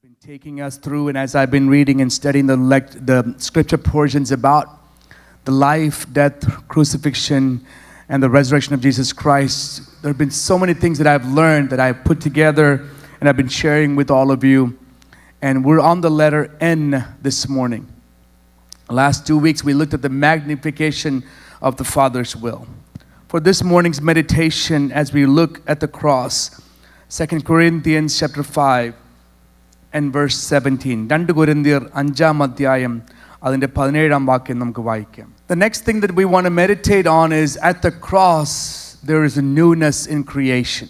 been taking us through, and as I've been reading and studying the scripture portions about the life, death, crucifixion, and the resurrection of Jesus Christ, there have been so many things that I've learned that I've put together and I've been sharing with all of you. And we're on the letter N this morning. Last 2 weeks we looked at the magnification of the Father's will. For this morning's meditation, as we look at the cross, 2 Corinthians chapter 5 and verse 17. 2 Corinthians 5 അധ്യായം അതിൻ്റെ 17 വാക്യം നമുക്ക് വായിക്കാം. The next thing that we want to meditate on is at the cross there is a newness in creation.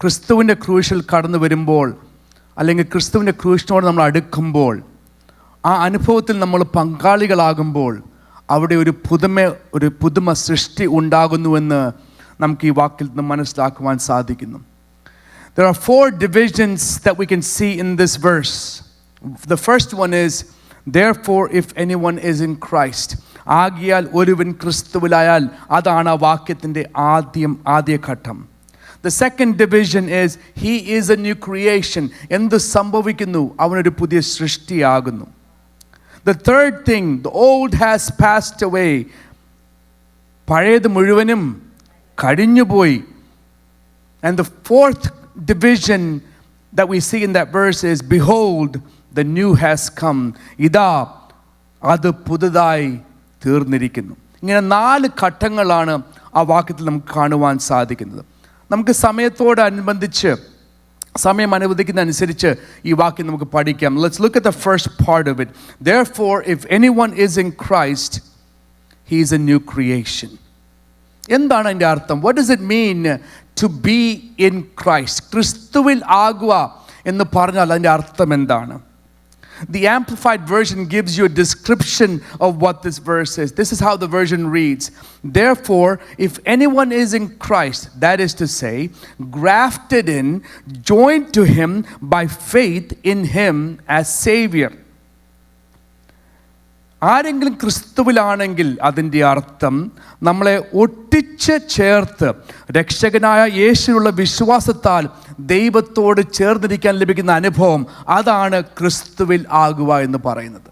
ക്രിസ്തുവിൻ്റെ ക്രൂശിൽ കടന്നു വരുമ്പോൾ, അല്ലെങ്കിൽ ക്രിസ്തുവിൻ്റെ ക്രൂശിനോട് നമ്മൾ അടുക്കുമ്പോൾ, ആ അനുഭവത്തിൽ നമ്മൾ പങ്കാളികളാകുമ്പോൾ അവിടെ ഒരു പുതുമ സൃഷ്ടി ഉണ്ടാകുന്നുവെന്ന് നമുക്ക് ഈ വാക്കിൽ നിന്ന് മനസ്സിലാക്കുവാൻ സാധിക്കുന്നു. There are 4 divisions that we can see in this verse. The first one is, therefore if anyone is in Christ. ആകിയാൽ ഒരുവൻ ക്രിസ്തുവിലായാൽ, അതാണ് ആ വാക്യത്തിൻ്റെ ആദ്യ ഘട്ടം. The second division is, he is a new creation. എന്ത് സംഭവിക്കുന്നു? അവനൊരു പുതിയ സൃഷ്ടിയാകുന്നു. The third thing, the old has passed away. പഴയത് മുഴുവനും കഴിഞ്ഞുപോയി. And the fourth division that we see in that verse is, behold, the new has come. ഇതാ അത് പുതുതായി തീർന്നിരിക്കുന്നു. ഇങ്ങനെ 4 ഘട്ടങ്ങളാണ് ആ വാക്യത്തിൽ നമുക്ക് കാണുവാൻ സാധിക്കുന്നത്. നമുക്ക് സമയത്തോടനുബന്ധിച്ച്, സമയം അനുവദിക്കുന്ന അനുസരിച്ച് ഈ വാക്യം നമുക്ക് പഠിക്കാം. Let's look at the first part of it. Therefore if anyone is in Christ, he is a new creation. എന്താണ് അതിൻ്റെ അർത്ഥം? What does it mean to be in Christ? ക്രിസ്തുവിൽ ആകുക എന്ന് പറഞ്ഞാൽ അതിൻ്റെ അർത്ഥം എന്താണ്? The Amplified Version gives you a description of what this verse is. This is how the version reads. Therefore, if anyone is in Christ, that is to say, grafted in, joined to him by faith in him as Savior. ആരെങ്കിലും ക്രിസ്തുവിലാണെങ്കിൽ അതിൻ്റെ അർത്ഥം നമ്മളെ ഒട്ടിച്ച് ചേർത്ത് രക്ഷകനായ യേശുവിലുള്ള വിശ്വാസത്താൽ ദൈവത്തോട് ചേർന്നിരിക്കാൻ ലഭിക്കുന്ന അനുഭവം, അതാണ് ക്രിസ്തുവിൽ ആകുക എന്ന് പറയുന്നത്.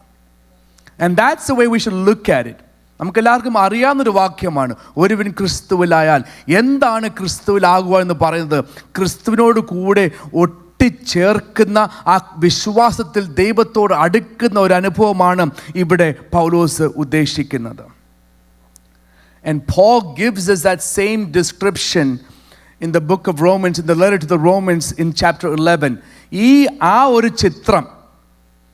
And that's the way we should look at it. നമുക്കെല്ലാവർക്കും അറിയാവുന്നൊരു വാക്യമാണ്, ഒരുവൻ ക്രിസ്തുവിലായാൽ. എന്താണ് ക്രിസ്തുവിലാകുക എന്ന് പറയുന്നത്? ക്രിസ്തുവിനോട് കൂടെ ചേർക്കുന്ന ആ വിശ്വാസത്തിൽ ദൈവത്തോട് അടുക്കുന്ന ഒരു അനുഭവമാണ് ഇവിടെ പൗലോസ് ഉദ്ദേശിക്കുന്നത്. And Paul gives us that same description in the book of Romans, in the letter to the Romans in chapter 11. ആ ഒരു ചിത്രം,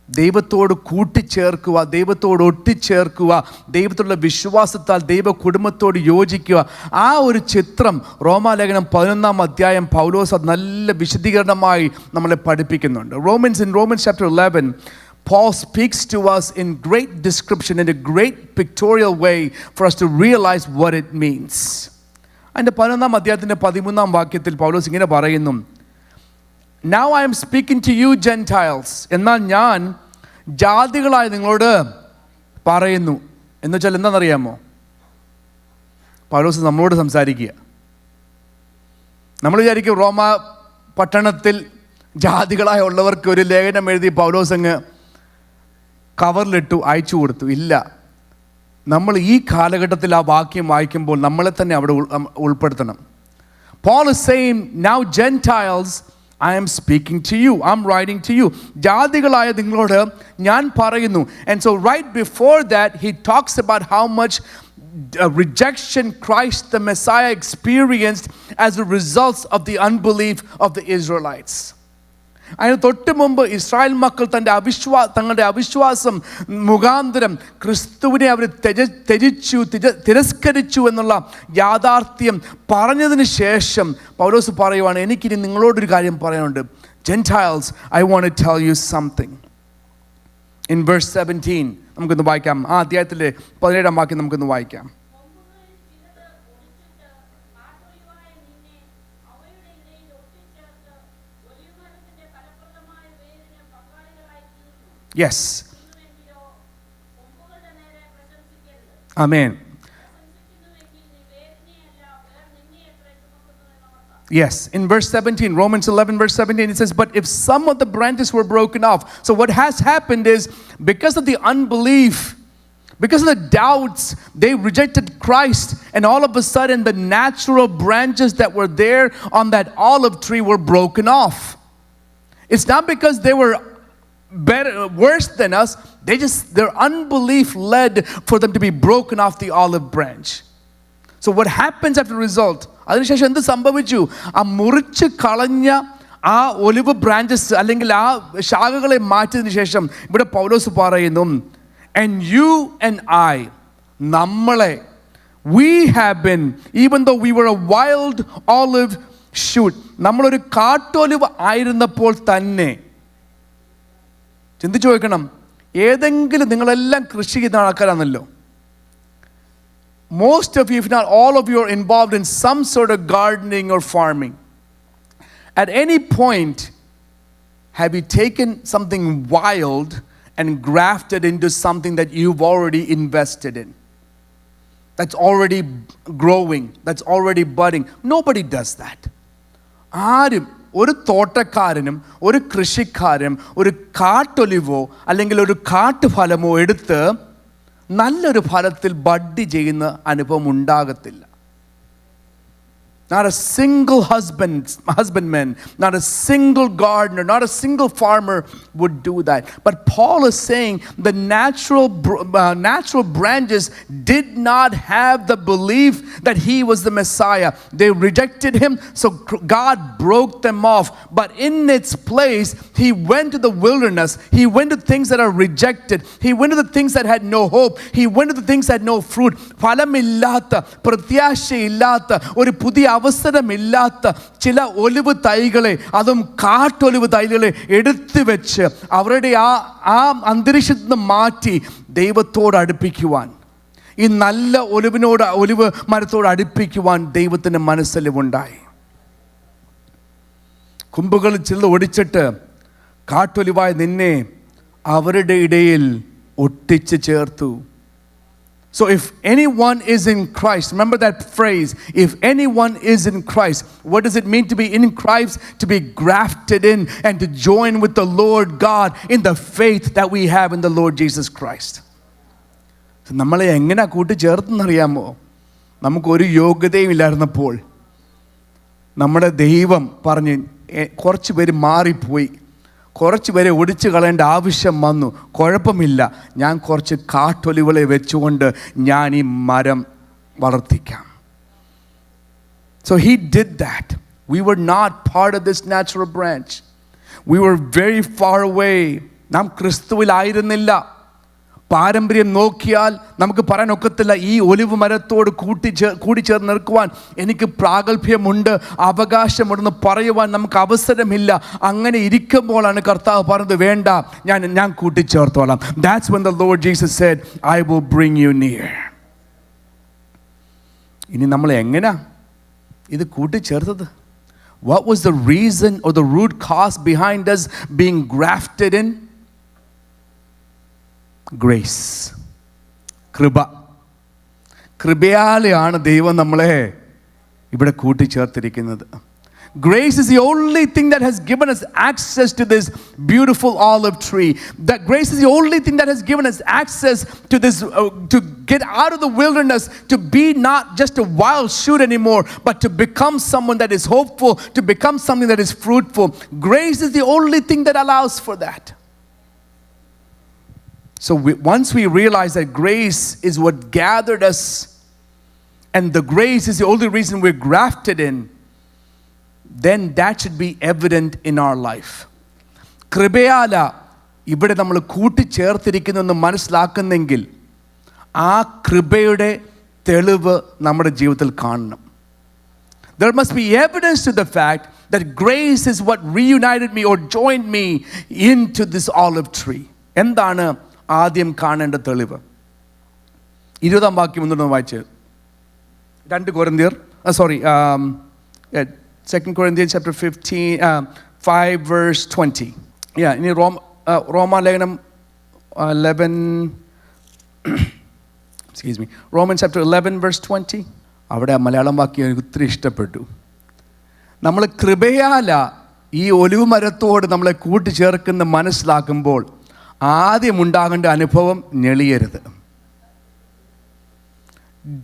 ദൈവത്തോട് കൂട്ടിച്ചേർക്കുക, ദൈവത്തോട് ഒട്ടിച്ചേർക്കുക, ദൈവത്തിലുള്ള വിശ്വാസത്താൽ ദൈവ കുടുംബത്തോട് യോജിക്കുക, ആ ഒരു ചിത്രം റോമാലേഖനം 11 അധ്യായം പൗലോസ് നല്ല വിശദീകരണമായി നമ്മളെ പഠിപ്പിക്കുന്നുണ്ട്. In Romans chapter 11, Paul speaks to us in great description, in a great pictorial way for us to realize what it means. അതിൻ്റെ 11 അധ്യായത്തിൻ്റെ 13 വാക്യത്തിൽ പൗലോസ് ഇങ്ങനെ പറയുന്നു, Now I am speaking to you Gentiles. എന്നാൽ ഞാൻ ജാതികളായ നിങ്ങളോട് പറയുന്നു. എന്ന് വെച്ചാൽ എന്താണെന്നറിയാമോ? പൗലോസ് നമ്മളോട് സംസാരിക്കുക. നമ്മൾ വിചാരിക്കും റോമ പട്ടണത്തിൽ ജാതികളായ ഉള്ളവർക്ക് ഒരു ലേഖനം എഴുതി പൗലോസ് അങ്ങ് കവറിലിട്ടു അയച്ചു കൊടുത്തു. ഇല്ല, നമ്മൾ ഈ കാലഘട്ടത്തിൽ ആ വാക്യം വായിക്കുമ്പോൾ നമ്മളെ തന്നെ അവിടെ ഉൾപ്പെടുത്തണം. Paul is saying, now Gentiles, I am speaking to you. I'm writing to you. ജാതികളായ നിങ്ങളോട് ഞാൻ പറയുന്നു. And so right before that he talks about how much rejection Christ the Messiah experienced as a result of the unbelief of the Israelites. അതിന് തൊട്ട് മുമ്പ് Israel മക്കൾ തങ്ങളുടെ അവിശ്വാസം മുഖാന്തരം ക്രിസ്തുവിനെ അവർ തിരസ്കരിച്ചു എന്നുള്ള യാഥാർത്ഥ്യം പറഞ്ഞതിന് ശേഷം പൗലോസ് പറയുവാണ്, എനിക്കിനി നിങ്ങളോടൊരു കാര്യം പറയാനുണ്ട്. Gentiles, I want to tell you something. In verse 17 നമുക്കൊന്ന് വായിക്കാം. ആ അധ്യായത്തിലെ 17 വാക്യം നമുക്കൊന്ന് വായിക്കാം. Yes. Amen. Yes, in verse 17, Romans 11, verse 17, it says, but if some of the branches were broken off. So what has happened is, because of the unbelief, because of the doubts, they rejected Christ, and all of a sudden the natural branches that were there on that olive tree were broken off. It's not because they were worse than us, their unbelief led for them to be broken off the olive branch. So what happens after the result? അതിനുശേഷം എന്ത് സംഭവിച്ചു? ആ മുറിച്ച് കളഞ്ഞ ആ olive branches അല്ലെങ്കിൽ ആ ശാഖകളെ മാറ്റിയതിനു ശേഷം ഇവിടെ പൗലോസ് പറയുന്നു, and you and I, നമ്മളെ, we have been, even though we were a wild olive shoot, നമ്മളൊരു കാട്ടൊലിവ് ആയിരുന്നപ്പോൾ തന്നെ. ചിന്തിച്ചു നോക്കണം, ഏതെങ്കിലും നിങ്ങളെല്ലാം കൃഷി ചെയ്യുന്ന ആൾക്കാരാണല്ലോ. Most of you, if not all of you, are involved in some sort of gardening or farming. At any point, have you taken something wild and grafted into something that you've already invested in? That's already growing, that's already budding. Nobody does that. ആരും, ഒരു തോട്ടക്കാരനും ഒരു കൃഷിക്കാരനും ഒരു കാട്ടൊലിവോ അല്ലെങ്കിൽ ഒരു കാട്ടുഫലമോ എടുത്ത് നല്ലൊരു ഫലത്തിൽ buddy ചെയ്യുന്ന അനുഭവം ഉണ്ടാകത്തില്ല. Not a single husbandman, not a single gardener, not a single farmer would do that. But Paul is saying the natural branches did not have the belief that he was the Messiah. They rejected him, so God broke them off. But in its place, he went to the wilderness. He went to things that are rejected. He went to the things that had no hope. He went to the things that had no fruit. ഫലമില്ലാത്ത, പ്രത്യാശയില്ലാത്ത, ഒരു പുതിയ അവസരമില്ലാത്ത ചില olive തൈകളെ, അതും കാട്ടൊലിവ് തൈകളെ എടുത്തു വെച്ച് അവരുടെ ആ അന്തരീക്ഷത്തിൽ നിന്ന് മാറ്റി ദൈവത്തോട് അടുപ്പിക്കുവാൻ, ഈ നല്ല ഒലിവ് മരത്തോട് അടുപ്പിക്കുവാൻ ദൈവത്തിന് മനസ്സലിവുണ്ടായി. കുമ്പുകളിൽ ചിലത് ഒടിച്ചിട്ട് കാട്ടൊലിവായി നിന്നെ അവരുടെ ഇടയിൽ ഒട്ടിച്ച് ചേർത്തു. So if anyone is in Christ, remember that phrase, if anyone is in Christ, what does it mean to be in Christ? To be grafted in and to join with the Lord God in the faith that we have in the Lord Jesus Christ. So നമ്മളെ എങ്ങനെ കൂട്ടിച്ചേർത്തെന്നറിയാമോ? നമുക്കൊരു യോഗ്യതയും ഇല്ലായിരുന്നപ്പോൾ നമ്മുടെ ദൈവം പറഞ്ഞ് കുറച്ച് പേര് മാറിപ്പോയി, കുറച്ച് പേരെ ഒടിച്ചു കളയേണ്ട ആവശ്യം വന്നു, കുഴപ്പമില്ല, ഞാൻ കുറച്ച് കാട്ടൊലിവുകളെ വെച്ചുകൊണ്ട് ഞാൻ ഈ മരം വളർത്തിക്കാം. So he did that. We were not part of this natural branch. We were very far away. നാം ക്രിസ്തുവിലായിരുന്നില്ല. പാരമ്പര്യം നോക്കിയാൽ നമുക്ക് പറയാൻ ഒക്കത്തില്ല, ഈ ഒലിവ് മരത്തോട് കൂടിച്ചേർന്ന് നിൽക്കുവാൻ എനിക്ക് പ്രാഗൽഭ്യമുണ്ട്, അവകാശമുണ്ടെന്ന് പറയുവാൻ നമുക്ക് അവസരമില്ല. അങ്ങനെ ഇരിക്കുമ്പോഴാണ് കർത്താവ് പറഞ്ഞത്, വേണ്ട, ഞാൻ കൂട്ടിച്ചേർത്തോളാം. That's when the Lord Jesus said, I will bring you near. ഇനി നമ്മൾ എങ്ങനെയാ ഇത് കൂട്ടിച്ചേർത്തത്? What was the reason or the root cause behind us being grafted in? Grace, കൃപ. കൃപയാലെയാണ് ദൈവം നമ്മളെ ഇവിടെ കൂട്ടിച്ചേർത്തിരിക്കുന്നത്. Grace is the only thing that has given us access to this beautiful olive tree. That grace is the only thing that has given us access to this, to get out of the wilderness, to be not just a wild shoot anymore, but to become someone that is hopeful, to become something that is fruitful. Grace is the only thing that allows for that. So once we realize that grace is what gathered us, and the grace is the only reason we're grafted in, then that should be evident in our life. കൃപയാല ഇവിടെ നമ്മൾ കൂട്ടിച്ചേർത്തിരിക്കുന്നെന്ന് മനസ്സിലാക്കുന്നെങ്കിൽ ആ കൃപയുടെ തെളിവ് നമ്മുടെ ജീവിതത്തിൽ കാണണം. There must be evidence to the fact that grace is what reunited me or joined me into this olive tree. എന്താണ് ആദ്യം കാണേണ്ട തെളിവ്? 20 വാക്യം ഒന്നുകൂടെ വായിച്ച്. 2 Corinthians, 2 Corinthians chapter 15, 5 verse 20. Yeah, ഇനി റോമാലേഖനം 11, excuse me, Romans chapter 11 verse 20. അവിടെ മലയാളം വാക്യം എനിക്ക് ഒത്തിരി ഇഷ്ടപ്പെട്ടു. നമ്മൾ കൃപയാല ഈ ഒലിവ് മരത്തോട് നമ്മളെ കൂട്ടിച്ചേർക്കുന്ന മനസ്സിലാക്കുമ്പോൾ ആദ്യം ഉണ്ടാകേണ്ട അനുഭവം ഞെളിയരുത്.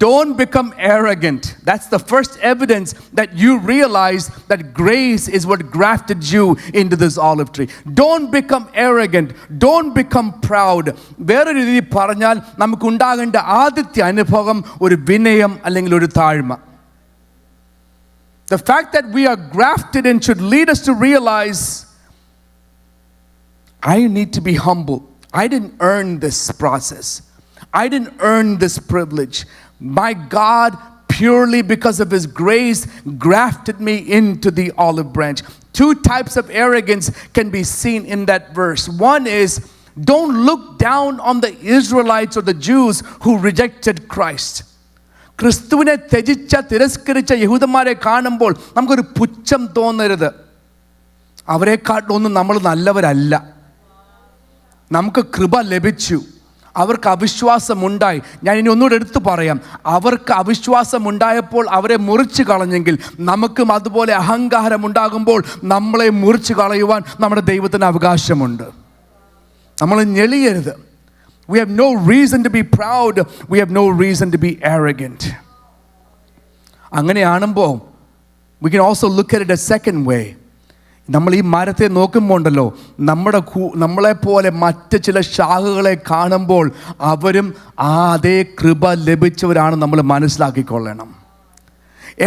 Don't become arrogant. That's the first evidence that you realize that grace is what grafted you into this olive tree. Don't become arrogant. Don't become proud. വേറെ രീതിയിൽ പറഞ്ഞാൽ നമുക്കുണ്ടാകേണ്ട ആദ്യത്തെ അനുഭവം ഒരു വിനയം അല്ലെങ്കിൽ ഒരു താഴ്മ. The fact that we are grafted in should lead us to realize I need to be humble. I didn't earn this process. I didn't earn this privilege. My God, purely because of His grace, grafted me into the olive branch. Two types of arrogance can be seen in that verse. One is, don't look down on the Israelites or the Jews who rejected Christ. ക്രിസ്തുവിനെ ത്യജിച്ച തിരസ്കരിച്ച യഹൂദന്മാരെ കാണുമ്പോൾ നമുക്കൊരു പുച്ഛം തോന്നരുത്. അവരെക്കാട്ടിലൊന്നും നമ്മൾ നല്ലവരല്ല. നമുക്ക് കൃപ ലഭിച്ചു, അവർക്ക് അവിശ്വാസമുണ്ടായി. ഞാൻ ഇനി ഒന്നുകൂടെ എടുത്തു പറയാം, അവർക്ക് അവിശ്വാസമുണ്ടായപ്പോൾ അവരെ മുറിച്ച് കളഞ്ഞെങ്കിൽ നമുക്കും അതുപോലെ അഹങ്കാരം ഉണ്ടാകുമ്പോൾ നമ്മളെ മുറിച്ച് കളയുവാൻ നമ്മുടെ ദൈവത്തിന് അവകാശമുണ്ട്. നമ്മൾ ഞെളിയരുത്. We have no reason to be proud. We have no reason to be arrogant. അങ്ങനെയാണുമ്പോൾ we can also look at it a second way. നമ്മൾ ഈ മരത്തെ നോക്കുമ്പോൾ ഉണ്ടല്ലോ, നമ്മളെപ്പോലെ മറ്റ് ചില ശാഖകളെ കാണുമ്പോൾ അവരും അതേ കൃപ ലഭിച്ചവരാണ് നമ്മൾ മനസ്സിലാക്കിക്കൊള്ളണം.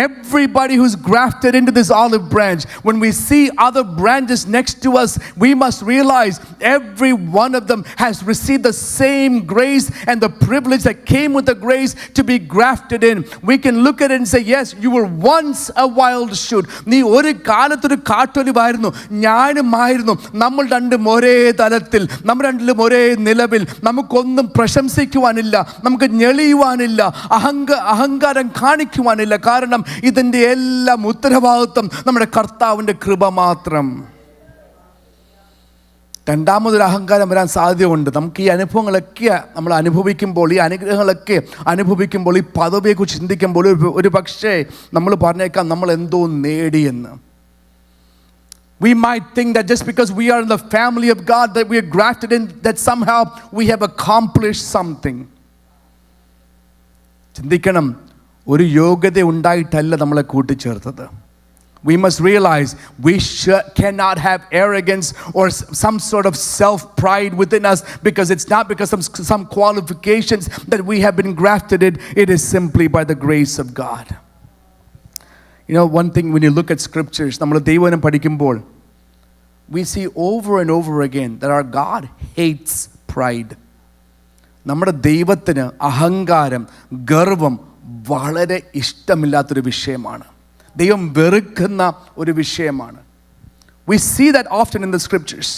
Everybody who's grafted into this olive branch, when we see other branches next to us, we must realize every one of them has received the same grace and the privilege that came with the grace to be grafted in. We can look at it and say, yes, you were once a wild shoot. നീ ഒരു കാലത്തൊരു കാട്ടൊലിവായിരുന്നു, ഞാനുമായിരുന്നു. നമ്മൾ രണ്ടും ഒരേ തലത്തിൽ, നമ്മൾ രണ്ടിലും ഒരേ നിലവിൽ. നമുക്കൊന്നും പ്രശംസിക്കുവാനില്ല, നമുക്ക് ഞെളിയുവാനില്ല, അഹങ്കാരം കാണിക്കുവാനില്ല. കാരണം ഇതിൻ്റെ എല്ലാം ഉത്തരവാദിത്വം നമ്മുടെ കർത്താവിൻ്റെ കൃപ മാത്രം. രണ്ടാമതൊരു അഹങ്കാരം വരാൻ സാധ്യതയുണ്ട്. നമുക്ക് ഈ അനുഭവങ്ങളൊക്കെ നമ്മൾ അനുഭവിക്കുമ്പോൾ, ഈ അനുഗ്രഹങ്ങളൊക്കെ അനുഭവിക്കുമ്പോൾ, ഈ പദവിയെക്കുറിച്ച് ചിന്തിക്കുമ്പോൾ ഒരു പക്ഷേ നമ്മൾ പറഞ്ഞേക്കാം നമ്മൾ എന്തോ നേടിയെന്ന്. We might think that just because we are in the family of God, that we are grafted in, that somehow we have accomplished something. ചിന്തിക്കണം, ഒരു യോഗ്യത ഉണ്ടായിട്ടല്ല നമ്മളെ കൂട്ടിച്ചേർത്തത്. We must realize we cannot have arrogance or some sort of self-pride within us, because it's not because of some qualifications that we have been grafted in. It is simply by the grace of God. You know, one thing when you look at scriptures, നമ്മൾ ദൈവവചനം പഠിക്കുമ്പോൾ we see over and over again that our God hates pride. നമ്മുടെ ദൈവത്തിന് അഹങ്കാരം, ഗർവം വളരെ ഇഷ്ടമില്ലാത്തൊരു വിഷയമാണ്. ദൈവം വെറുക്കുന്ന ഒരു വിഷയമാണ്. We see that often in the scriptures.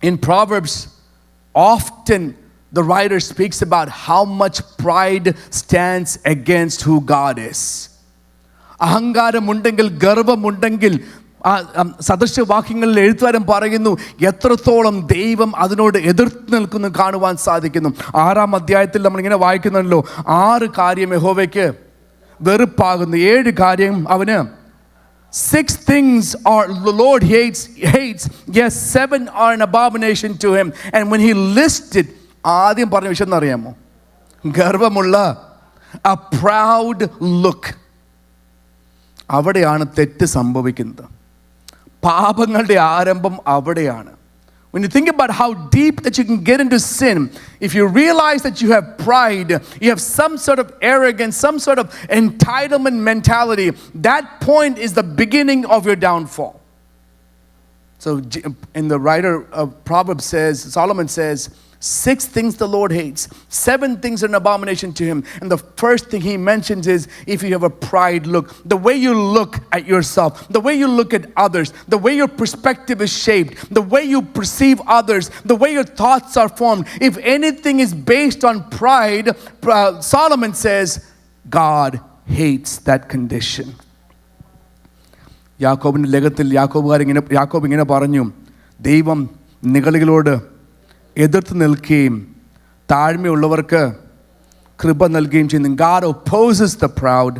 In Proverbs, often the writer speaks about how much pride stands against who God is. അഹങ്കാരമുണ്ടെങ്കിൽ, ഗർവമുണ്ടെങ്കിൽ, സദൃശവാക്യങ്ങളിൽ എഴുത്തുകാരൻ പറയുന്നു എത്രത്തോളം ദൈവം അതിനോട് എതിർത്ത് നിൽക്കുന്നു കാണുവാൻ സാധിക്കുന്നു. 6-ാം അധ്യായത്തിൽ നമ്മളിങ്ങനെ വായിക്കുന്നുണ്ടല്ലോ, 6 കാര്യം യഹോവയ്ക്ക് വെറുപ്പാകുന്നു, 7 കാര്യം അവന്. 6 things are the Lord hates. Yes, 7 are an abomination to him. And when he listed, ആദ്യം പറഞ്ഞ വിഷയം എന്നറിയാമോ? ഗർവമുള്ള, a proud look. അവിടെയാണ് തെറ്റ് സംഭവിക്കുന്നത്. പാപങ്ങളുടെ ആരംഭം അവിടെയാണ്. When you think about how deep that you can get into sin, if you realize that you have pride, you have some sort of arrogance, some sort of entitlement mentality, that point is the beginning of your downfall. So in the writer of Proverbs says, Solomon says, 6 things the Lord hates, 7 things are an abomination to him. And the first thing he mentions is if you have a pride look, the way you look at yourself, the way you look at others, the way your perspective is shaped, the way you perceive others, the way your thoughts are formed. If anything is based on pride, Solomon says God hates that condition. യാക്കോബിൻ്റെ ലേഖനത്തിൽ യാക്കോബ് ഇങ്ങനെ പറഞ്ഞു, ദൈവം നിഗളികളോട് എതിർത്ത് നിൽക്കുകയും താഴ്മയുള്ളവർക്ക് കൃപ നൽകുകയും ചെയ്യുന്നു. God opposes the proud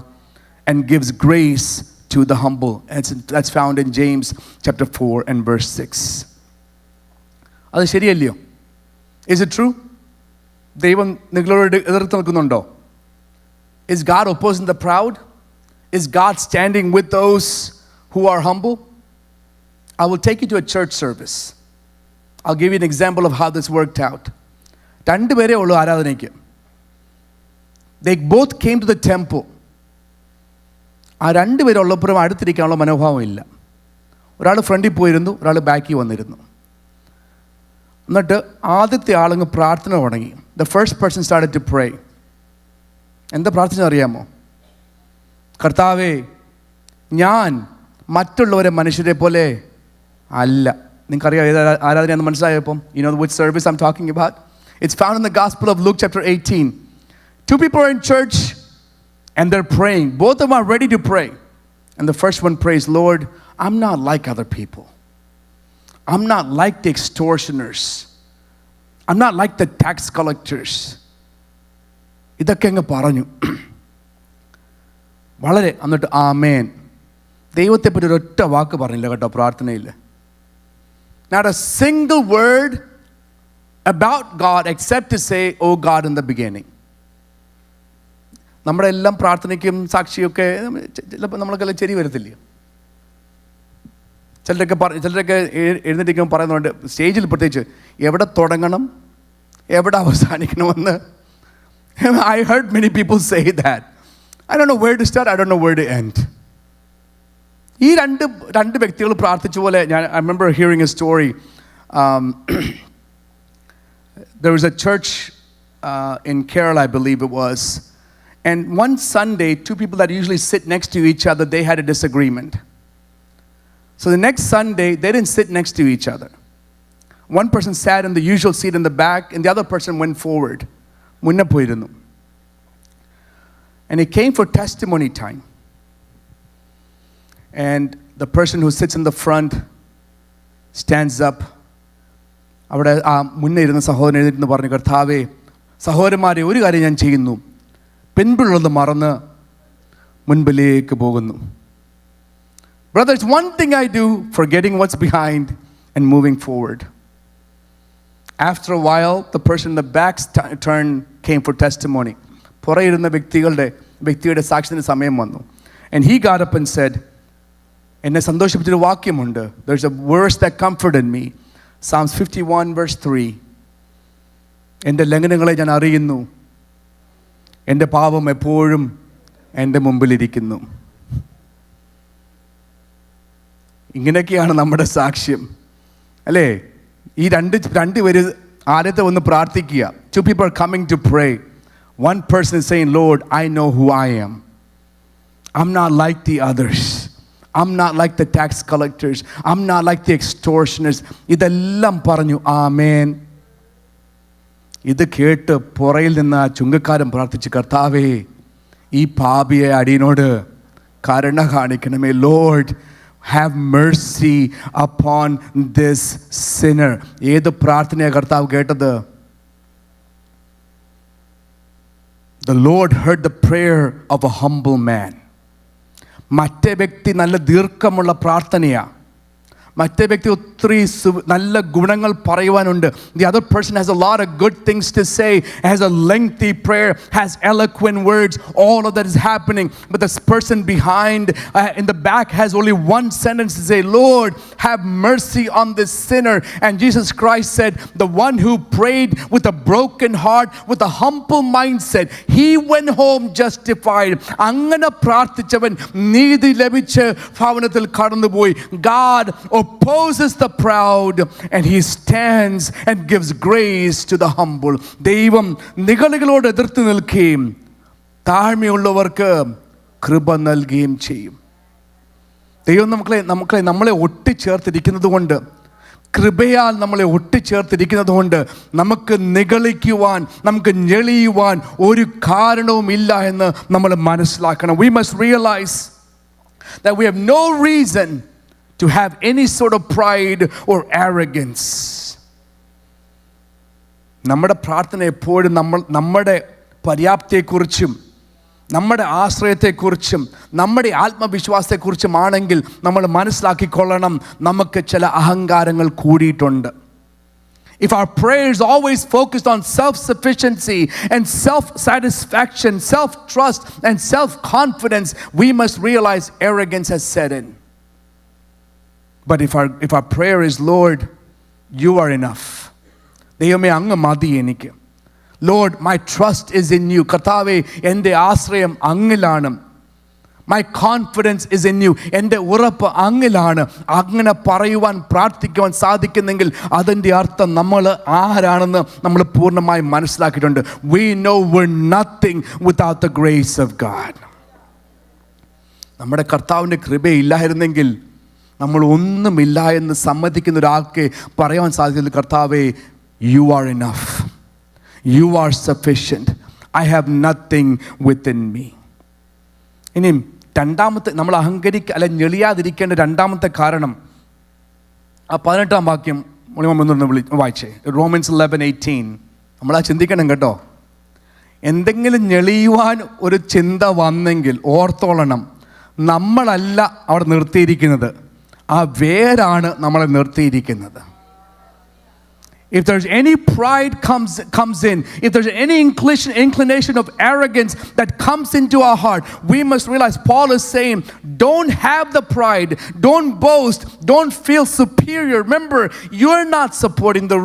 and gives grace to the humble. That's found in James chapter 4 and verse 6. അത് ശരിയല്ലയോ? Is it true? ദൈവം നിങ്ങളോട് എതിർത്ത് നിൽക്കുന്നുണ്ടോ? Is God opposing the proud? Is God standing with those who are humble? I will take you to a church service. I'll give you an example of how this worked out. രണ്ടുപേരേ ഉള്ളൂ ആരാധനയ്ക്ക്. They both came to the temple. ആ രണ്ടുപേരുള്ളപ്പോഴും അടുത്തിരിക്കാനുള്ള മനോഭാവം ഇല്ല. ഒരാൾ ഫ്രണ്ടിൽ പോയിരുന്നു, ഒരാൾ ബാക്കിൽ വന്നിരുന്നു. എന്നിട്ട് ആദ്യത്തെ ആളങ്ങ് പ്രാർത്ഥന തുടങ്ങി. The first person started to pray. എന്താ പ്രാർത്ഥന അറിയാമോ? കർത്താവേ, ഞാൻ മറ്റുള്ളവരെ മനുഷ്യരെ പോലെ അല്ല. നിങ്ങൾക്കറിയാം ഏത് ആരാധനയാണെന്ന് മനസ്സിലായപ്പം? You know which service I'm talking about? It's found in the Gospel of Luke chapter 18. Two people are in church and they're praying. Both of them are ready to pray. And the first one prays, Lord, I'm not like other people. I'm not like the extortioners. I'm not like the tax collectors. ഇതൊക്കെ അങ്ങ് പറഞ്ഞു. വളരെ എന്നിട്ട് ആമേൻ. ദൈവത്തെപ്പറ്റി ഒരൊറ്റ വാക്ക് പറഞ്ഞില്ല കേട്ടോ പ്രാർത്ഥനയിൽ. Not a single word about God except to say, oh God, in the beginning. നമ്മുടെ എല്ലാം പ്രാർത്ഥനയ്ക്കും സാക്ഷിയൊക്കെ ചിലപ്പോൾ നമ്മളൊക്കെ ശരി വരത്തില്ല. ചിലരൊക്കെ എഴുന്നേറ്റിരിക്കുമ്പോൾ പറയുന്നുണ്ട്, സ്റ്റേജിൽ പ്രത്യേകിച്ച് എവിടെ തുടങ്ങണം എവിടെ അവസാനിക്കണമെന്ന്. I heard many people say that. I don't know where to start, I don't know where to end. ഈ രണ്ട് വ്യക്തികൾ പ്രാർത്ഥിച്ച പോലെ I remember hearing a story. There was a church in Kerala, I believe it was. And one Sunday, two people that usually sit next to each other, they had a disagreement. So the next Sunday, they didn't sit next to each other. One person sat in the usual seat in the back, and the other person went forward. മുന്നേ പോയിരുന്നു. And it came for testimony time. And the person who sits in the front stands up. അവിടെ ആ മുന്നേ ഇരുന്ന സഹോദരൻ എഴുന്നേറ്റ് പറഞ്ഞു, കർത്താവേ, സഹോദരന്മാരെ, ഒരു കാര്യം ഞാൻ ചെയ്യുന്നു, പിൻപിലുള്ളത് മറന്ന് മുൻപിലേക്ക് പോകുന്നു. Brothers, one thing I do, forgetting what's behind and moving forward. After a while, the person in the back's turn came for testimony. പുറയിരുന്ന വ്യക്തിയുടെ സാക്ഷ്യത്തിന് സമയം വന്നു. And he got up and said, എന്നെ സന്തോഷിപ്പിച്ചൊരു വാക്യമുണ്ട്. There's a verse that comforted me. Psalms 51 verse 3. എൻ്റെ ലംഘനങ്ങളെ ഞാൻ അറിയുന്നു, എൻ്റെ പാപം എപ്പോഴും എൻ്റെ മുമ്പിലിരിക്കുന്നു. ഇങ്ങനെയൊക്കെയാണ് നമ്മുടെ സാക്ഷ്യം അല്ലേ? ഈ രണ്ടുപേര് ആദ്യത്തെ ഒന്ന് പ്രാർത്ഥിക്കുക. Two people are coming to pray. One person is saying, Lord, I know who I am. I'm not like the others. I'm not like the tax collectors. I'm not like the extortioners. ഇതെല്ലാം പറഞ്ഞു ആമേൻ. ഇത് കേട്ട് പുറയിൽ നിന്ന് ആ ചുങ്കക്കാരൻ പ്രാർത്ഥിച്ചു, കർത്താവേ, ഈ പാപിയെ അടിയനോട് കരുണ കാണിക്കണമേ. Lord, have mercy upon this sinner. ഏത് പ്രാർത്ഥനയാണ് കർത്താവ് കേട്ടത്? The Lord heard the prayer of a humble man. മറ്റേ വ്യക്തി നല്ല ദീർഘമുള്ള പ്രാർത്ഥനയാ. മറ്റേ വ്യക്തി ഒത്തിരി നല്ല ഗുണങ്ങൾ പറയുവാനുണ്ട്. The other person has a lot of good things to say, has a lengthy prayer, has eloquent words, all of that is happening. But this person behind in the back has only one sentence to say, Lord, have mercy on this sinner. And Jesus Christ said, the one who prayed with a broken heart, with a humble mindset, he went home justified. അങ്ങനെ പ്രാർത്ഥിച്ചവൻ നീതി ലഭിച്ച് ഭവനത്തിൽ കടന്നുപോയി. God opposes the proud and he stands and gives grace to the humble. ദൈവം നിഗളികളോട് എതിർത്ത് നിൽക്കുകയും താഴ്മയുള്ളവർക്ക് കൃപ നൽകുകയും ചെയ്യും. ദൈവം നമ്മളെ ഒട്ടിച്ചേർത്തിരിക്കുന്നത് കൊണ്ട്, കൃപയാൽ നമ്മളെ ഒട്ടിച്ചേർത്തിരിക്കുന്നത് കൊണ്ട് നമുക്ക് നിഗളിക്കുവാൻ, നമുക്ക് ഞെളിയുവാൻ ഒരു കാരണവുമില്ല എന്ന് നമ്മൾ മനസ്സിലാക്കണം. We must realize that we have no reason to have any sort of pride or arrogance. നമ്മുടെ പ്രാർത്ഥന എപ്പോഴും നമ്മുടെ പര്യാപ്തയെക്കുറിച്ചും നമ്മുടെ ആശ്രയത്തെക്കുറിച്ചും നമ്മുടെ ആത്മവിശ്വാസത്തെക്കുറിച്ചുമാണെങ്കിൽ നമ്മൾ മനസ്സിലാക്കിക്കൊള്ളണം, നമുക്ക് ചില അഹങ്കാരങ്ങൾ കൂടിയിട്ടുണ്ട്. If our prayer is always focused on self-sufficiency and self-satisfaction, self-trust and self-confidence, we must realize arrogance has set in. But if our prayer is, Lord, you are enough. ദൈവമേ അങ്ങ് മതി എനിക്ക്. Lord, my trust is in you. കർത്താവേ, എൻ്റെ ആശ്രയം അങ്ങിലാണ്. My confidence is in you. എൻ്റെ ഉറപ്പ് അങ്ങിലാണ്. അങ്ങനെ പറയുവാൻ പ്രാർത്ഥിക്കുവാൻ സാധിക്കുന്നെങ്കിൽ അതിൻ്റെ അർത്ഥം നമ്മൾ ആരാണെന്ന് നമ്മൾ പൂർണ്ണമായി മനസ്സിലാക്കിയിട്ടുണ്ട്. We know we're nothing without the grace of God. നമ്മുടെ കർത്താവിൻ്റെ കൃപയില്ലായിരുന്നെങ്കിൽ നമ്മൾ ഒന്നുമില്ല എന്ന് സമ്മതിക്കുന്ന ഒരാൾക്ക് പറയാൻ സാധിക്കുന്നത്, കർത്താവേ, you are enough. You are sufficient. I have nothing within me. ഇനിയും രണ്ടാമത്തെ, നമ്മൾ ഞെളിയാതിരിക്കേണ്ട രണ്ടാമത്തെ കാരണം, ആ 18-ാം വാക്യം വായിച്ചേ, Romans 11:18. നമ്മളാ ചിന്തിക്കണം കേട്ടോ. എന്തെങ്കിലും ഞെളിയുവാൻ ഒരു ചിന്ത വന്നെങ്കിൽ ഓർത്തോളണം, നമ്മളല്ല അവിടെ നിർത്തിയിരിക്കുന്നത്, ആ വേരാണ് നമ്മളെ നിർത്തിയിരിക്കുന്നത്. If there's any pride comes in, if there's any inclination of arrogance that comes into our heart, we must realize Paul is saying, don't have the pride, don't boast, don't feel superior. Remember, you're not supporting the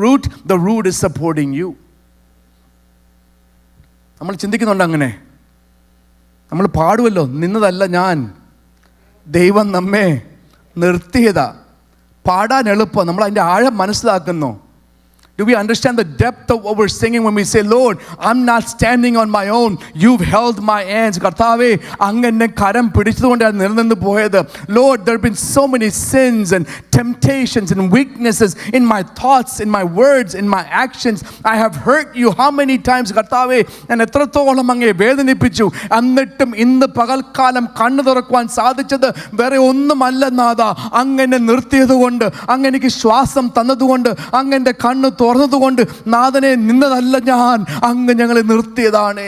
root is supporting you. നമ്മൾ ചിന്തിക്കുന്നുണ്ട് അങ്ങനെ. നമ്മൾ പാടുമല്ലോ, നിന്നതല്ല ഞാൻ, ദൈവം നമ്മെ നിർത്തിയതാ. പാടാൻ എളുപ്പം, നമ്മൾ അതിൻ്റെ ആഴം മനസ്സിലാക്കുന്നു. Do we understand the depth of what we're singing when we say, Lord, I'm not standing on my own. You've held my hands. കർത്താവേ, അങ്ങ് എന്നെ കരം പിടിച്ചതുകൊണ്ടാണ് നിലനിന്ന് പോയത്. Lord, there have been so many sins and temptations and weaknesses in my thoughts, in my words, in my actions. I have hurt you. How many times, കർത്താവേ, ഞാൻ എത്രത്തോളം അങ്ങയെ വേദനിപ്പിച്ചു. എന്നിട്ടും ഇന്ന് പകൽക്കാലം കണ്ണു തുറക്കുവാൻ സാധിച്ചത് വേറെ ഒന്നുമല്ല നാഥ, അങ്ങനെ നിർത്തിയതുകൊണ്ട്, അങ്ങ് എനിക്ക് ശ്വാസം തന്നതുകൊണ്ട്, അങ്ങ് എൻ്റെ കണ്ണ് തുറന്നതുകൊണ്ട്, നാഥനെ, നിന്നതല്ല ഞാൻ, അങ്ങ് ഞങ്ങളെ നിർത്തിയതാണ്.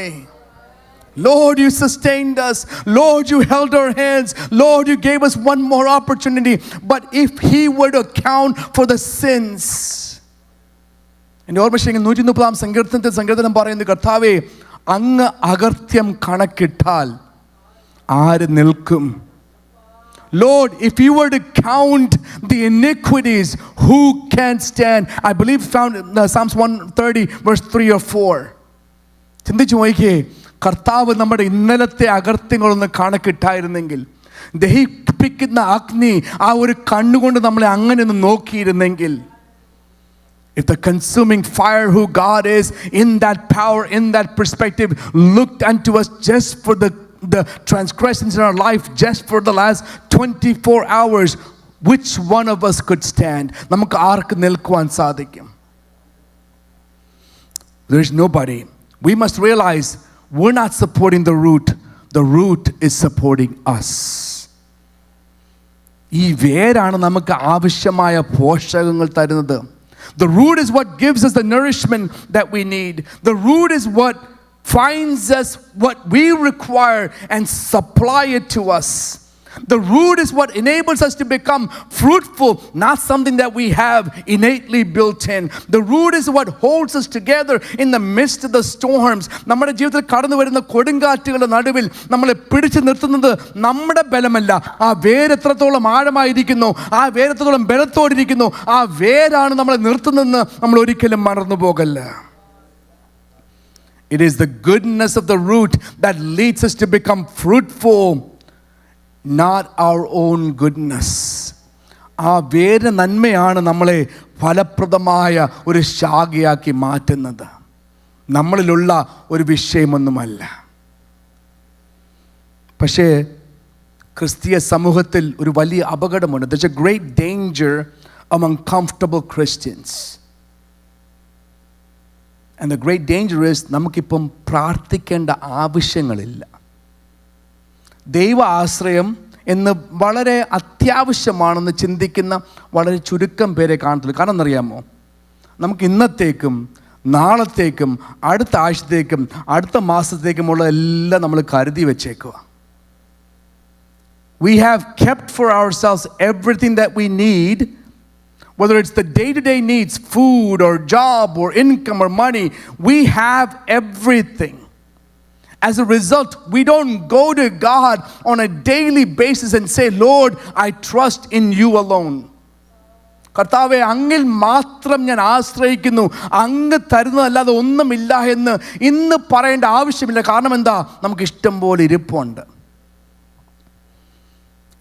Lord, you sustained us. Lord, you held our hands. Lord, you gave us one more opportunity. But if he were to account for the sins, എൻ്റെ ഓർമ്മശേഖരൻ 130-ാം സങ്കീർത്തനം പറയുന്നു, കർത്താവേ, അങ്ങ് അകൃത്യം കണക്കിട്ടാൽ ആര് നിൽക്കും? Lord, if you were to count the iniquities, who can stand? I believe found in Psalms 130 verse 3 or 4. ചിന്തിച്ചു നോക്കിയേ, കർത്താവ് നമ്മുടെ ഇന്നലത്തെ അകൃത്യങ്ങളൊന്ന് കണക്കിട്ടായിരുന്നെങ്കിൽ, ദഹിപ്പിക്കുന്ന അഗ്നി ആ ഒരു കണ്ണുകൊണ്ട് നമ്മളെ അങ്ങനെ ഒന്ന് നോക്കിയിരുന്നെങ്കിൽ, if the consuming fire who God is, in that power, in that perspective, looked unto us just for the transgressions in our life, just for the last 24 hours, which one of us could stand? നമുക്ക് ആർക്ക് നിൽക്കുവാൻ സാധിക്കും? There is nobody. We must realize we're not supporting the root is supporting us. ഈ വേരാണ് നമുക്ക് ആവശ്യമായ പോഷകങ്ങൾ തരുന്നത്. The root is what gives us the nourishment that we need. The root is what finds us what we require and supply it to us. The root is what enables us to become fruitful, not something that we have innately built in. The root is what holds us together in the midst of the storms. നമ്മുടെ ജീവിതത്തിൽ കടന്നു വരുന്ന കൊടുങ്കാറ്റുകളുടെ നടുവിൽ നമ്മളെ പിടിച്ചു നിർത്തുന്നത് നമ്മുടെ ബലമല്ല, ആ വേരെത്രത്തോളം ആഴമായിരിക്കുന്നു, ആ വേരെത്രത്തോളം ബലത്തോടിരിക്കുന്നു, ആ വേരാണ് നമ്മളെ നിർത്തുന്നതെന്ന് നമ്മൾ ഒരിക്കലും മറന്നു പോകല്ല. It is the goodness of the root that leads us to become fruitful, not our own goodness. ആ വേര് നന്മയാണ് നമ്മളെ ഫലപ്രദമായ ഒരു ശാഖയാക്കി മാറ്റുന്നത്, നമ്മളിലുള്ള ഒരു വിഷയമൊന്നുമല്ല. പക്ഷേ ക്രിസ്തീയ സമൂഹത്തിൽ ഒരു വലിയ അപകടമുണ്ട്. There's a great danger among comfortable Christians. And the great danger is, നമുക്കിപ്പം പ്രാർത്ഥിക്കേണ്ട ആവശ്യങ്ങളില്ല. ദൈവ ആശ്രയം എന്ന് വളരെ അത്യാവശ്യമാണെന്ന് ചിന്തിക്കുന്ന വളരെ ചുരുക്കം പേരെ കാണത്തുള്ളൂ. കാരണം എന്നറിയാമോ, നമുക്ക് ഇന്നത്തേക്കും നാളത്തേക്കും അടുത്ത ആഴ്ചത്തേക്കും അടുത്ത മാസത്തേക്കുമുള്ള എല്ലാം നമ്മൾ കരുതി വെച്ചേക്കുക. We have kept for ourselves everything that we need, whether it's the day-to-day needs, food or job or income or money. We have everything. As a result, we don't go to God on a daily basis and say, Lord, I trust in you alone. കർത്താവെ, അങ്ങിൽ മാത്രം ഞാൻ ആശ്രയിക്കുന്നു, അങ്ങ് തരുന്നതല്ലാതെ ഒന്നുമില്ല എന്ന് ഇന്ന് പറയേണ്ട ആവശ്യമില്ല. കാരണം എന്താ? നമുക്ക് ഇഷ്ടം പോലെ ഇരിപ്പുണ്ട്.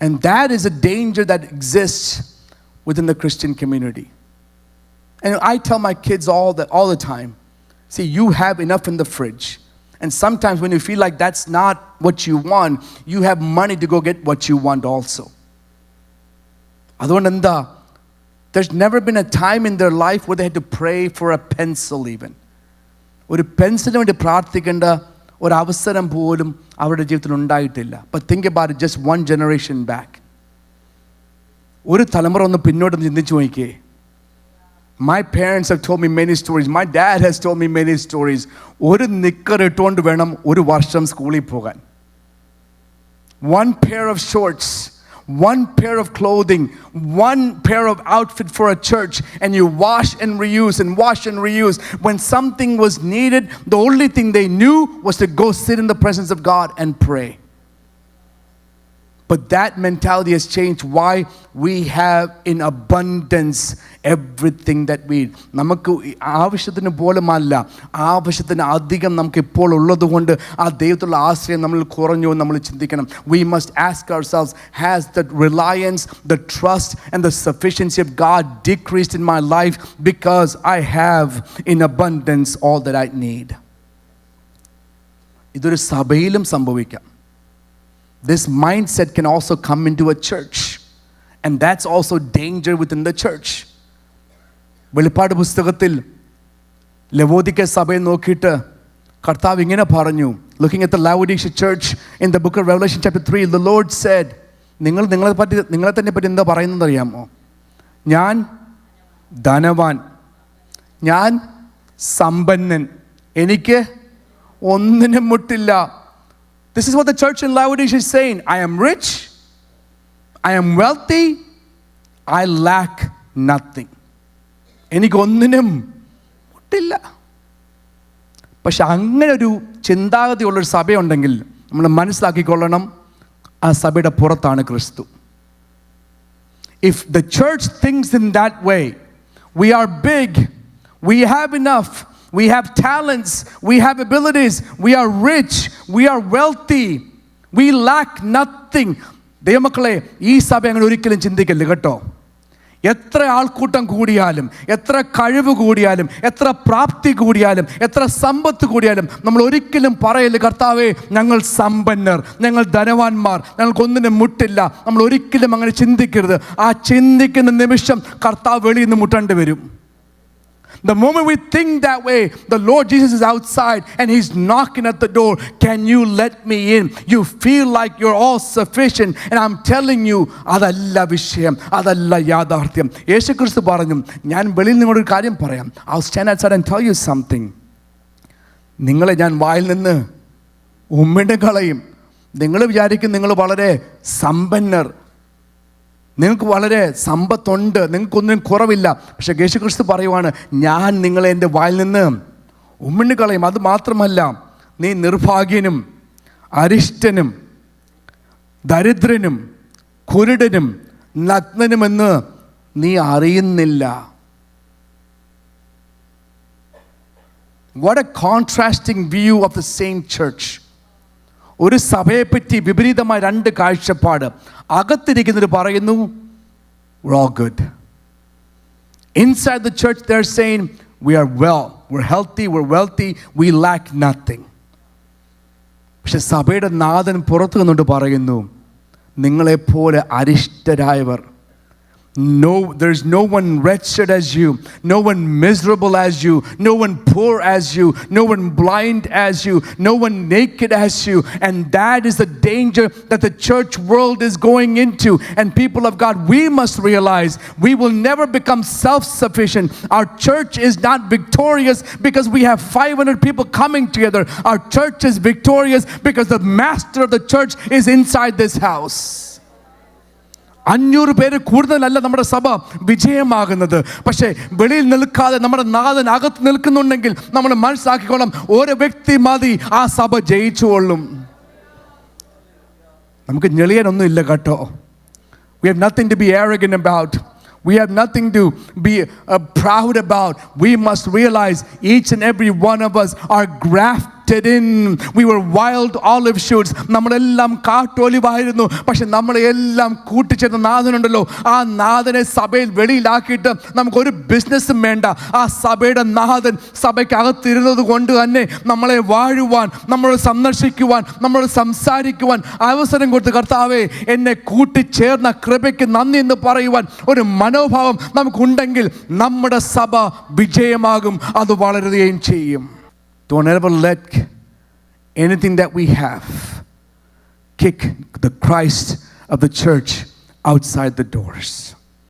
And that is a danger that exists within the Christian community. And I tell my kids all the time, see, you have enough in the fridge. And sometimes when you feel like that's not what you want, you have money to go get what you want also. അതുകൊണ്ട് എന്താ, there's never been a time in their life where they had to pray for a pencil even. ഒരു പെൻസിലിന് വേണ്ടി പ്രാർത്ഥിക്കേണ്ട ഒരവസരം പോലും അവരുടെ ജീവിതത്തിൽ ഉണ്ടായിട്ടില്ല. But think about it, just one generation back. ഒരു തലമുറ ഒന്ന് പിന്നോട്ട് ചിന്തിച്ചു നോക്കിയേ. My parents have told me many stories. My dad has told me many stories. ഒരു നിക്കർ ഇട്ടുകൊണ്ട് വേണം ഒരു വർഷം സ്കൂളിൽ പോകാൻ. One pair of shorts, one pair of clothing, one pair of outfit for a church, and you wash and reuse and wash and reuse. When something was needed, the only thing they knew was to go sit in the presence of God and pray. But that mentality has changed. Why? We have in abundance everything that we need. നമുക്ക് ആവശ്യത്തിന് പോലുമല്ല, ആവശ്യത്തിന് അധികം നമുക്ക് ഇപ്പോൾ ഉള്ളതുകൊണ്ട് ആ ദൈവത്തിലുള്ള ആശ്രയം നമ്മൾ കുറഞ്ഞു എന്ന് നമ്മൾ ചിന്തിക്കണം. We must ask ourselves, has the reliance, the trust and the sufficiency of God decreased in my life because I have in abundance all that I need? ഇതൊരു സഭയിലും സംഭവിക്കാം. This mindset can also come into a church, and that's also danger within the church. വെളിപ്പാട് പുസ്തകത്തിൽ ലവോദിക്ക സഭയെ നോക്കിയിട്ട് കർത്താവ് ഇങ്ങനെ പറഞ്ഞു, looking at the Laodicean church in the book of Revelation chapter 3, the Lord said, നിങ്ങളെ തന്നെ പറ്റി എന്താ പറയുന്നത് അറിയാമോ? ഞാൻ ധനവാൻ, ഞാൻ സമ്പന്നൻ, എനിക്ക് ഒന്നിനും മുട്ടില്ല. This is what the church in Laodicea is saying. I am rich, I am wealthy, I lack nothing. എനിക്ക് ഒന്നിനും മുട്ടില്ല. പക്ഷെ അങ്ങനെ ഒരു ചിന്താഗതിയുള്ളൊരു സഭയുണ്ടെങ്കിൽ നമ്മൾ മനസ്സിലാക്കിക്കൊള്ളണം, ആ സഭയുടെ പുറത്താണ് ക്രിസ്തു. If the church thinks in that way, we are big, we have enough, we have talents, we have abilities, we are rich, we are wealthy, we lack nothing. ദൈവമക്കളെ, ഈ സഭ അങ്ങനെ ഒരിക്കലും ചിന്തിക്കല്ല കേട്ടോ. എത്ര ആൾക്കൂട്ടം കൂടിയാലും, എത്ര കഴിവ് കൂടിയാലും, എത്ര പ്രാപ്തി കൂടിയാലും, എത്ര സമ്പത്ത് കൂടിയാലും നമ്മൾ ഒരിക്കലും പറയല്ല, കർത്താവേ ഞങ്ങൾ സമ്പന്നർ, ഞങ്ങൾ ധനവാന്മാർ, ഞങ്ങൾക്കൊന്നിനും മുട്ടില്ല. നമ്മൾ ഒരിക്കലും അങ്ങനെ ചിന്തിക്കരുത്. ആ ചിന്തിക്കുന്ന നിമിഷം കർത്താവ് വെളിയിൽ നിന്ന് മുട്ടേണ്ടി വരും. The moment we think that way, the Lord Jesus is outside and He's knocking at the door. Can you let me in? You feel like you're all sufficient, and I'm telling you, അതല്ല വിഷയം, അതല്ല യാഥാർത്ഥ്യം. യേശുക്രിസ്തു പറഞ്ഞു, ഞാൻ വെളിയിൽ നിങ്ങളൊരു കാര്യം പറയാം. I'll stand outside and tell you something. നിങ്ങളെ ഞാൻ വായിൽ നിന്ന് ഉമ്മിട്ട് കളയും. നിങ്ങൾ വിചാരിക്കും നിങ്ങൾ വളരെ സമ്പന്നർ, നിങ്ങൾക്ക് വളരെ സമ്പത്തുണ്ട്, നിങ്ങൾക്കൊന്നിനും കുറവില്ല. പക്ഷെ യേശുക്രിസ്തു പറയുവാണ്, ഞാൻ നിങ്ങളെ എൻ്റെ വായിൽ നിന്ന് ഉമ്മിട്ട് കളയും. അത് മാത്രമല്ല, നീ നിർഭാഗ്യനും അരിഷ്ടനും ദരിദ്രനും കുരുടനും നഗ്നനുമെന്ന് നീ അറിയുന്നില്ല. What a contrasting view of the same church. ഒരു സഭയെപ്പറ്റി വിപരീതമായ രണ്ട് കാഴ്ചപ്പാട്. അകത്തിരിക്കുന്നവർ പറയുന്നു, we're all good. Inside the church they're saying, we are well, we're healthy, we're wealthy, we lack nothing. പക്ഷെ സഭയുടെ നാഥൻ പുറത്തു നിന്നുകൊണ്ട് പറയുന്നു, നിങ്ങളെപ്പോലെ അരിഷ്ടരായവർ, No, there's no one wretched as you, no one miserable as you, no one poor as you, no one blind as you, no one naked as you. And that is the danger that the church world is going into. And people of God, we must realize we will never become self-sufficient. Our church is not victorious because we have 500 people coming together. Our church is victorious because the master of the church is inside this house. 500 പേര് കൂടുതലല്ല നമ്മുടെ സഭ വിജയമാകുന്നത്. പക്ഷേ വെളിയിൽ നിൽക്കാതെ നമ്മുടെ നാഥൻ അകത്ത് നിൽക്കുന്നുണ്ടെങ്കിൽ നമ്മൾ മനസ്സിലാക്കിക്കോളാം, ഒരു വ്യക്തി മതി, ആ സഭ ജയിച്ചുകൊള്ളും. നമുക്ക് ഞെളിയാനൊന്നും ഇല്ല കേട്ടോ. We have nothing to be arrogant about. We have nothing to be proud about. We must realize each and every one of us are grafted in. We were wild olive shoots. നമ്മളെല്ലാം കാട്ടൊലിവായിരുന്നു. പക്ഷെ നമ്മളെല്ലാം കൂട്ടിച്ചേർന്ന നാഥനുണ്ടല്ലോ, ആ നാഥനെ സഭയിൽ വെളിയിലാക്കിയിട്ട് നമുക്കൊരു ബിസിനസ്സും വേണ്ട. ആ സഭയുടെ നാഥൻ സഭയ്ക്കകത്തിരുന്നത് കൊണ്ട് തന്നെ നമ്മളെ വാഴുവാൻ, നമ്മളെ സന്ദർശിക്കുവാൻ, നമ്മളോട് സംസാരിക്കുവാൻ അവസരം കൊടുത്ത്, കർത്താവേ എന്നെ കൂട്ടിച്ചേർന്ന കൃപയ്ക്ക് നന്ദി എന്ന് പറയുവാൻ ഒരു മനോഭാവം നമുക്കുണ്ടെങ്കിൽ നമ്മുടെ സഭ വിജയമാകും, അത് വളരുകയും ചെയ്യും. Don't ever let anything that we have kick the Christ of the church outside the doors.